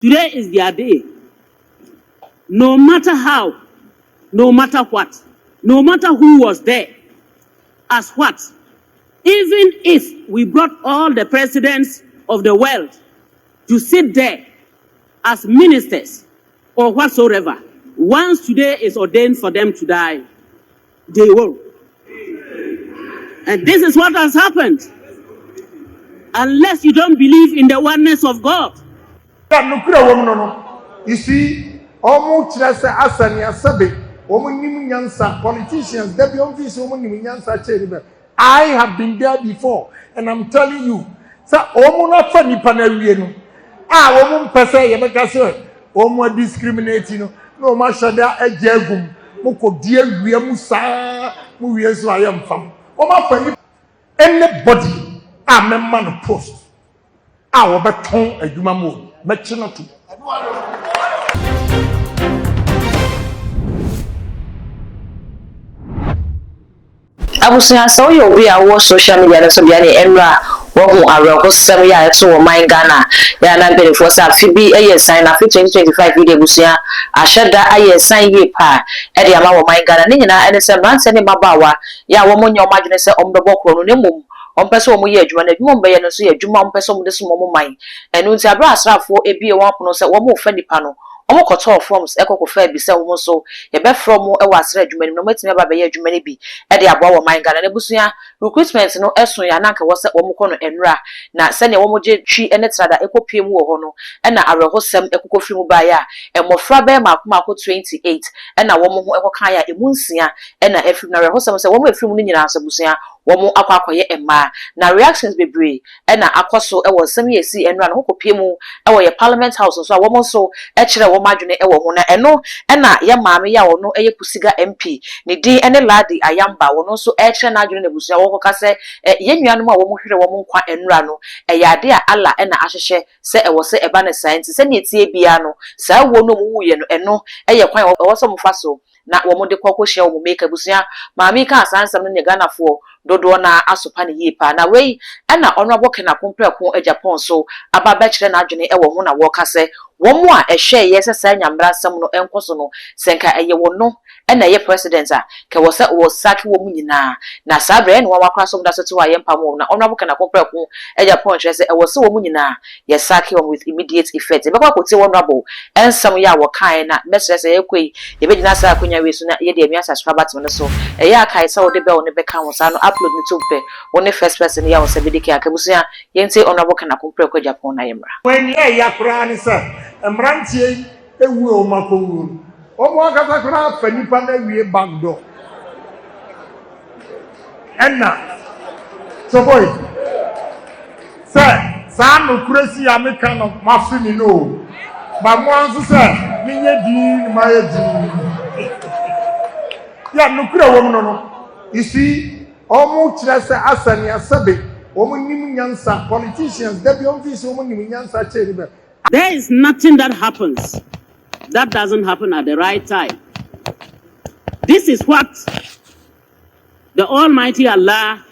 Today is their day. No matter how, no matter what, no matter who was there, as what, even if we brought all the presidents of the world to sit there as ministers or whatsoever, once today is ordained for them to die, they will. And this is what has happened. Unless you don't believe in the oneness of God. You see, almost as Asania Sabe, politicians, I have been there before, and I'm telling you, woman person, discriminating, no mashada ejegum, moko dear Musa, Muyesu I am from. Anybody, I'm a man post. Our baton a human moon, Machinatu. Abusia so you be our social media so be any enra wo aroko sem ya to wo man Ghana ya na be for sa fibi sign na 2025 video abusia asheda sign ye pa e de ama wo man Ghana ni nyina ene se branche ne mabawa ya wo monyo madwene se omdebo kro no nemum ompese wo ye adwuma na adwuma mbe no so ye adwuma ompese wo de so mo man enu nti abra asrafo ebie wo apono se wo mo fa nipa no omo koto forms ekokofa bi se wo so ye be from e wasra adwuma ni no matimi ba be ye adwuma ni bi e de aboa wo man Ghana na busuya recruitment no eson ya na nka wo se wo mo kono enra na se ne wo mo je twi ene trada ekopie mu wo ho no e na arehosem ekokofiri mu ba ya e mofra be makoma 28 e na wo mo ho ekokan ya emunsia e na efiri na arehosem se wo mo efiri mu ni nyina se busuya womo akwakoye emma na reactions bebre e na akoso e wo sem yesi enra no kopie mu e wo ye parliament house so womo so e kire wo madwene e wo ho na eno e na ye maame ya wo no e ye pusiga MP ne din ene ladi ayamba wo no so e kire na adwene ne busia wo koka se ye nuanom a wo mo hwere wo mo nkwa enra no e yade a ala e na ahyehye se e wo se eba ne science se ne etie bia no sa wo no mu wuye no eno e ye kwan wo so mo fa so na wo mo de kokko hye wo mo make busia maame ka asansam ne Ghana fo dodo na asopa ne yipa na wei na honorable Kena Kumpreko Agyapong so aba ba kire na adwene e wo ho na wo ka se wo mo a ehwe ye se sa nyamra asem no enkoso no senka eye wo no na ye president a ke wo se wo saki wo mu nyina na sabre ne wa wakra so da so to aye mpamo na honorable Kena Kumpreko Agyapong kire se e wo se wo mu nyina ye saki wo with immediate effect e be kwa kote honorable ensam ya wo kan na mesre se ye kwei ye be gina sa akonya we so na ye de emi subscriber tem no so e ya kai sa wo de be wo ne be kan wo sa no upload ni to pe wo ne first person ya wo se be dike akabusia yente honorable Kena Kumpreko Agyapong na yemra when ye ya kra ni sir emrantie ewu o makowu omo akata kra fanipa na wie bagdo enna so boy sir sa no kurasi ya me kan mafini no ba mo anso sir minye di ma ye di ya no kura wo no you see omo kire se asania sabe omo nim nyansa politicians dey office omo nim nyansa cheri be. There is nothing that happens that doesn't happen at the right time. This is what the Almighty Allah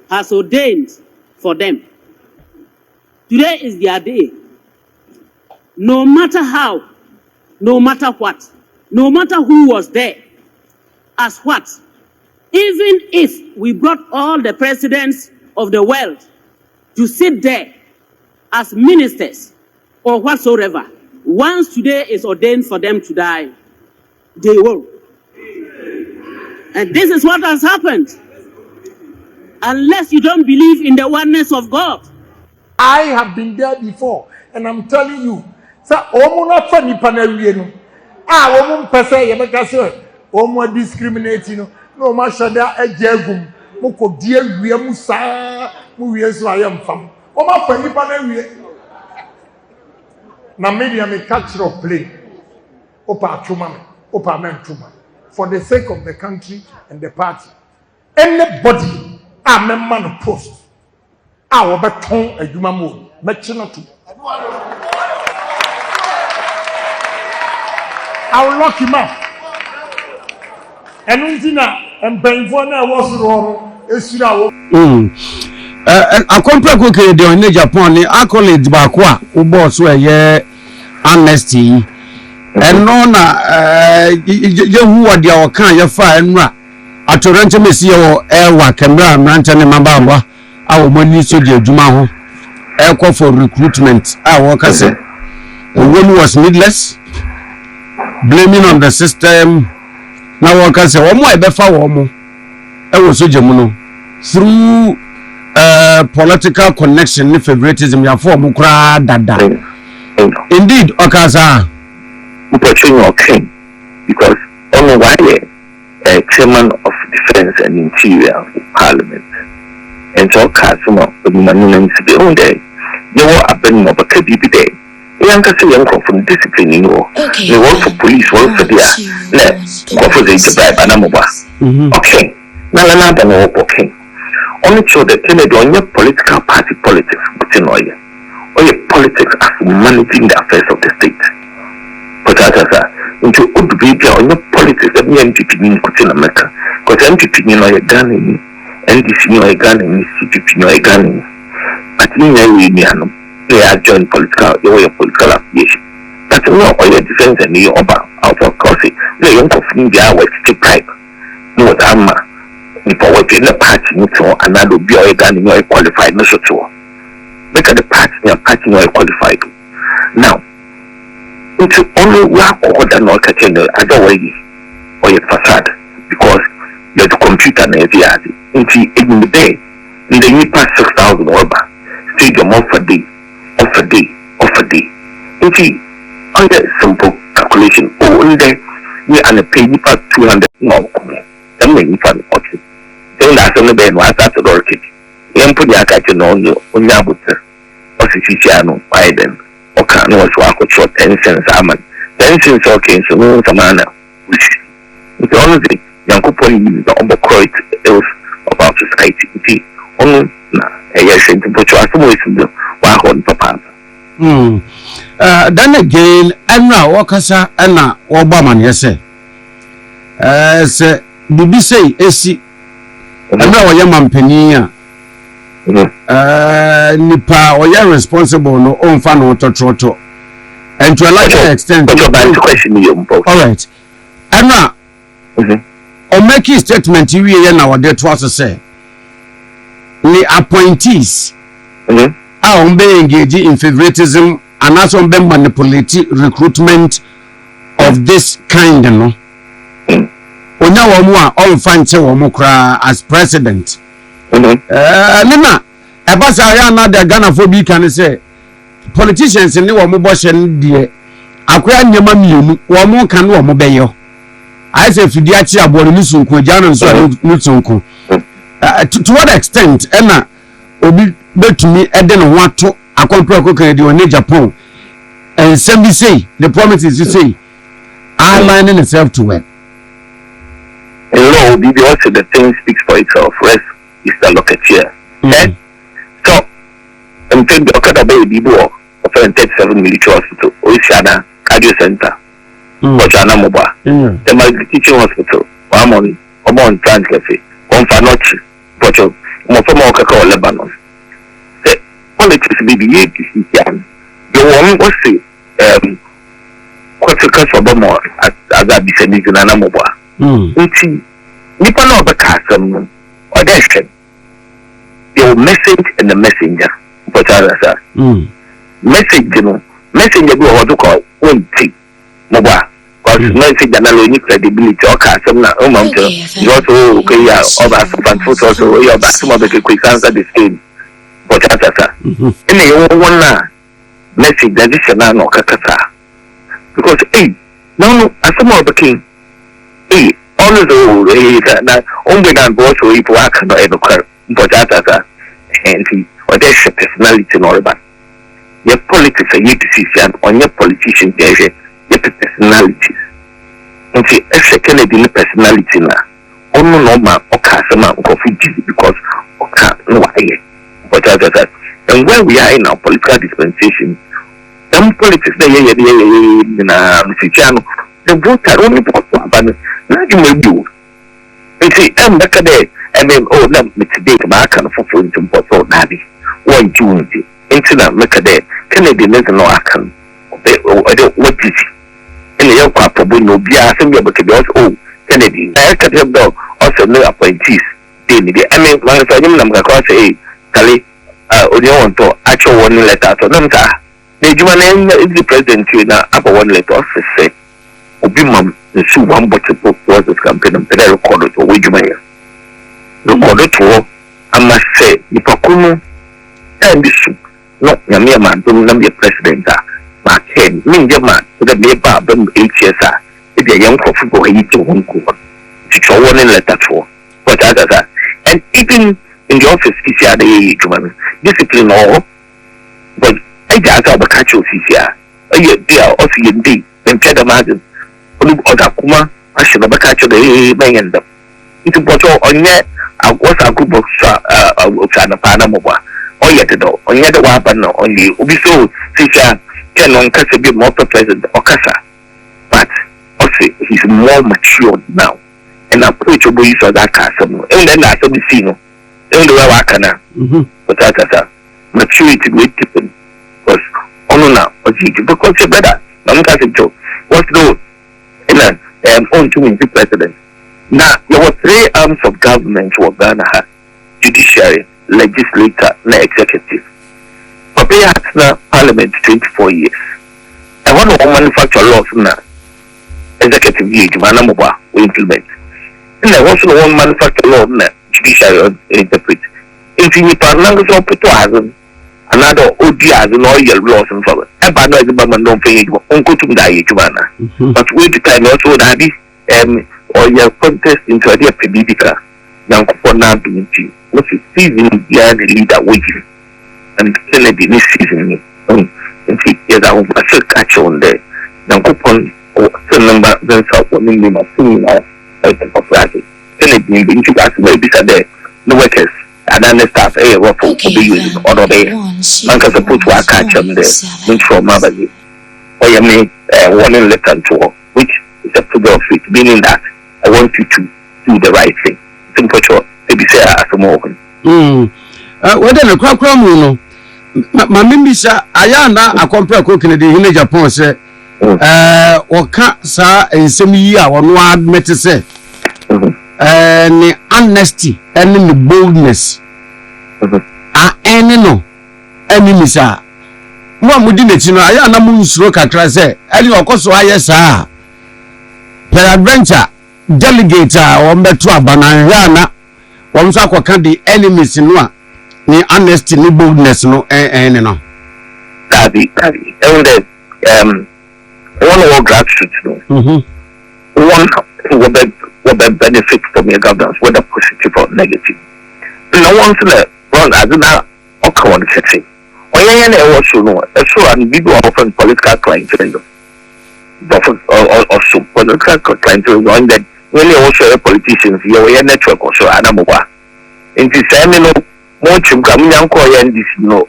has ordained for them. Today is their day. No matter how, no matter what, no matter who was there, as what, even if we brought all the presidents of the world to sit there as ministers or whatsoever, once today is ordained for them to die, they will. And this is what has happened. Unless you don't believe in the oneness of God. I have been there before, and I'm telling you, sir, omo na fa nipa na wie no. Woman person ye meka se omo discriminating no mashada ejegum, moko die wie musa, mu wie so ayam fam. Omo fa nipa na wie. Na media me catch of play. Opa chuma me, opa men chuma. For the sake of the country and the party. Anybody a member no post. Wo beton adwuma mo, machinatu. I will lock him up. Enuntina empenfo na wo soro esura wo. Akompreko ke de on Agyapong ni accolade ba ko a wo boss so eye amnesty and no na you what the oka ya fa enra atorante mesi yo El-Wark emra mranta ne mababa awo mani so de adwuma ho call for recruitment worker say one was needless blaming on the system na worker say omo e be fa wo mo e wo so jemu no through political connection and favoritism ya for mo kra dada indeed okaza opportunity okay because only one year chairman of defense and interior parliament and so customer of management to be on there you were up in more but be there young person young from discipline you know they work for police work for their go for the bribe and okay now okay only show that on your political party politics within or your politics as managing the affairs of the state. But into good behavior on your politics that me MPP in America. Because MPP you know your gun in me, NDC you know your gun in me, CPP you know your gun in me. But you know they are joint political, your political affiliation. But you know all your defense and your out of course, they don't confuse their way to pipe. No, Amma. If I work in the party, and I will be a gun in your qualified, no so. Look at the party, your party, you qualified. Now, into only work order not catching the other way or your facade because you're the computer and every other. In the day, in the year past 6,000 over, stadium off a day, off a day, off a day. Under simple calculation, only there, we are pay you past 200 more. Then when you find okay. Then that's only been one that's the door kit. You put your catching on your butter. What's the Chichiano, Biden, or can was walk with short 10 cents a month. 10 cents okay, so no manner. Which is honestly, young couple in the overcroyd else about society. Only a year to put your voice in the one papa. Then again, Anna Wakasa, Anna Obama, yes, sir. Bibi say, Esi. Anna Wayaman Penia. Nipa or you're responsible no own fan or troto. And to a large extent, all right. Anna, or make a statement you hear now, that was to say. The appointees are being engaged in favoritism and also being manipulated recruitment of this kind, no. Onya wamua on fanche wamukra as president. Nina, ebasa ya na de Ghana phobi kan say politicians ni wamu boshen die akwa nyema mienu wamu kan wamu beyo. I say fidi achi aboro ni sunko jano nso ni sunko. To what extent ena obi betumi ede no ho ato akompre akokan de on Agyapong and some be say the promises you say are lining itself to well. No, also the thing speaks for itself. Rest is the locket here. So, I'm telling you, okay, baby, boy, of 37 military hospital, Oishana Cardio Center, Ochana Moba, the teaching hospital, I'm on Trans Cafe, Confanochi, Pocho, Mofomoka, Lebanon. The politics be the young. The woman was say, what's the cause of more as I be sending to Nanamoba? Nipa no bekasem or description your message and the messenger but other messenger go what to call one thing moba because message and no credibility or kasem na you also okay ya over some foot also your back some of the quick answer the same but other any one na message that is na no kakasa because no as some of the king all of the that only than both so if work no ever but that and or there's a personality no about your politics are yet to see on your politicians there your personalities and see a second in personality na only no man or customer because no but that and when we are in our political dispensation some politics they the vote are only but not you may do. And see, I'm back there, and then, oh, no, today, my kind of phone to put so daddy. 1 June, incident, make a day, Kennedy, no, I can. what is in the aircraft probably no be assembly but oh Kennedy I can have dog also no appointees I mean man if I didn't across say Kali only want to actual warning letter to them the Juman is the president na upper one letter office say obi mam the su one but was this campaign and the record to wage my record to I must say the pakuno and this no yamia man don't be a president ma ken min jama da be ba ban HSA the young people who eat to one go to show one letter to but other and even in the office is ya the human discipline or but I just have a catch of CCR they are also in D and tell them other kuma I should have a catch of the man into bottle on yet I was a group of Panama or yet on yet a weapon on you be so CCR can on a bit more president or Casa but also he's more mature now and approachable use of that castle and then that's the scene in the way I can but that's maturity with different because now because you're better I'm going to what's the on to the president now there were 3 arms of government were Ghana judiciary legislature and executive but they had now parliament 24 years and one of manufacture laws now executive age manamoba we implement and there was one manufacture law now judiciary interpret if you parnang so put another ODs and oil laws and so on. And by the government don't pay you uncle to die but wait the time also that or your contest into a PBDK young for now being what's the season the leader waiting and Kennedy this season and see yes I will catch on there now coupon or number then so for me my senior of practice Kennedy being to ask maybe there no workers and then the staff what for be using all of it man can put to catch them there which for mabali or you make warning letter to which is a figure of it meaning that I want you to do the right thing simple sure maybe say as a more whether the crocram no my mimbisa ayana a compare cooking the in Japan say or can't sa in some year or no admit to say the honesty and the boldness are any no enemies are one within it, you know. I am a moon stroke at Trase, and you are also yes, peradventure delegator or metro banana one so can the enemies in one the honesty the boldness no no that and one of gratitude one what benefit from your governance, whether positive or negative. No one to run as an outcome setting. Or also know, so and we do often political clientele. Also, political clientele, and then when you also politicians, your network also Anamoba. In this seminal, more chum coming young and this no,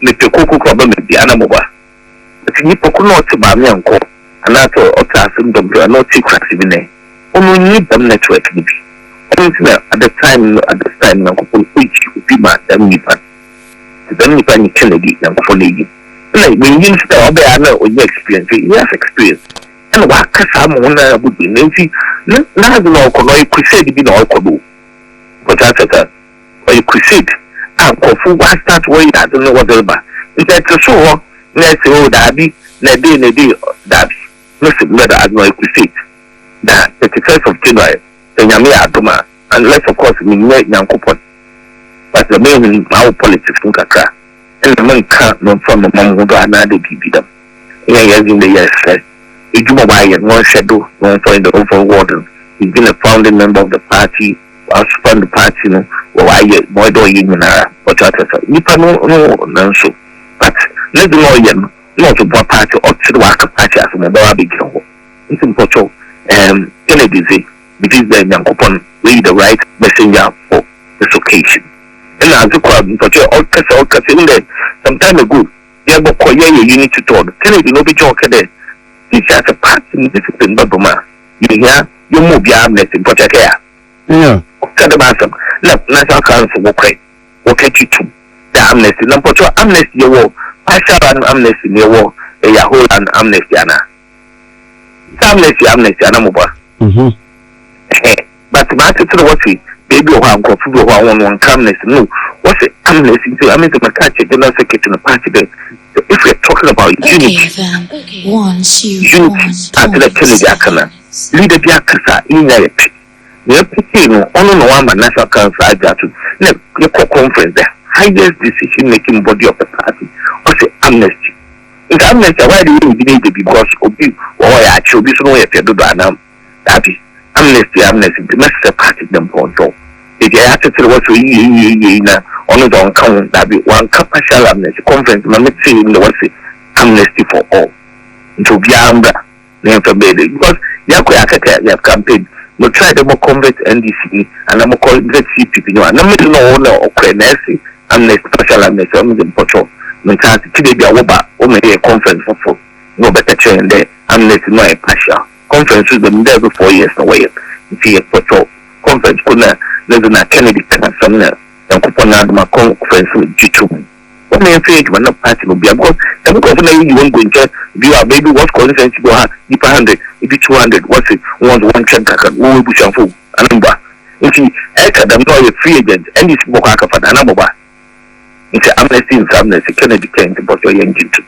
the Coco problem with the Anamoba. But you not to buy me uncle, and that's all classroom, not secret even. Only need them network maybe. At the time, I'm going to be mad. Them Nipan Kennedy, I'm going to like when you start there, I know your experience. You have experience. And what Cassam would be Nancy. Now, no, you crusade be no could but that's or you crusade. I'm for one start way. I don't know what they're about. It's a show. Let's say, oh, Daddy, Nady, Daddy. Nothing better as no crusade. That 31st of January, the Yamia Adoma, unless of course we make young coupon. But the main our politics in Kaka, and the man can't know from the mom who got another BB them. Yes, in the years, a Juma and one shadow, one for the overall warden. He's been a founding member of the party, was from the party, or I get more do union, but no, so. But let's know not to one party or to the work party as a baby. It's important. Kennedy say because the young coupon read the right messenger for this occasion. And as you call but your orchestra in there some time ago, you have a unit to talk. Kennedy no be joke there. This has a part in discipline, but you hear you move your amnesty in project here. Yeah. Okay, the master. Look, National Council will catch you too. The amnesty, no, but your amnesty, your war, partial amnesty, your war. a whole and amnesty ana amnesty ana mo ba but ma te tro what baby o han ko fu o one amnesty no what's it amnesty I mean the catch general secretary of party there. If we're talking about unity, at the Kennedy leader Biakasa in the picking on one national council Agyapong your conference, the highest decision making body of the party, or say amnesty. In amnesty, why do you need to be because of you or I actually so if you do that amnesty, the master party them control. If you have to tell what we on the count that be one partial amnesty conference, my saying the what's it amnesty for all. To be under the information because you have campaign. We try to convert NDC and I'm calling the CPP. And I'm not okay, amnesty, partial amnesty, I'm the portal. Mentality today be a woba, only a conference for no better chain there. Amnesty, no partial. Conference with them there before years away. See a portal. Conference couldn't live in a Kennedy somewhere. And coupon out my conference with G2. What may I when not party will be a god? And because you won't go into view our baby what conference you have, if 100, if 200, what's it? One check, one bush and food, a number. If you echo them, know a free agent, and this book for an number. It's amnesty, Kennedy came to put your engine to.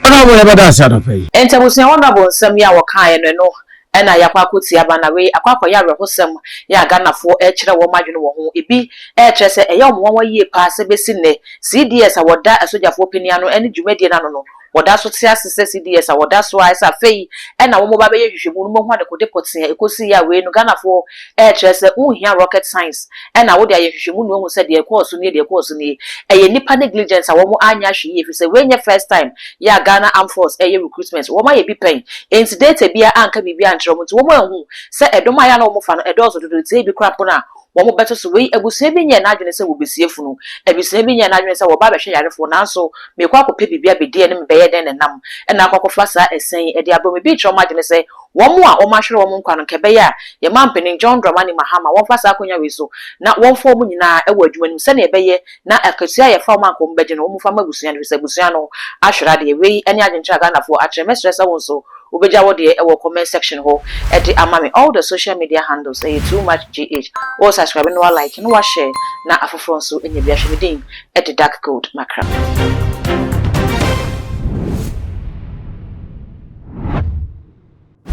Whatever that's out of pay. And I was honorable some ya waka no. And I aquacuti abanawe, aqua ya rehosem, ya Ghana for echra woman wo ebi, echese a young 1 year pass a besine, CDS a wada a soldier for piniano, any Jumedian no. What that's what says CDS, or that's why I say, and a woman baby, you should move one could depot a cosia way no Ghana for echese, here rocket science, and I would you should move who said the course near the course near a nipa negligence, a woman anya she if you say when your first time, ya Ghana Armed Force, a recruitment, woman be paying, incident a beer anchor be behind trouble to woman who said a domaya no more fan a dozen to the table crapona. One better so we a was saving your nagging will be safe no. A be saving your nagging or Baba share for now so me quack pippy be a dear and bear than a num and now Fassa is saying a diabo beach or margin say one more or marshal woman can cabaya your man penning John Dramani Mahama one fassa cunya wiso not one form in a word when send a baye not a could say a farmer come bedin home from a Busian with a Busiano I should add a way any agent Chagana for a trimester also. Ubeja wodi e comment section ho e de amame all the social media handles too much gh or subscribe no like no share na afofo nso enye bia hwemedin e de dark code makra.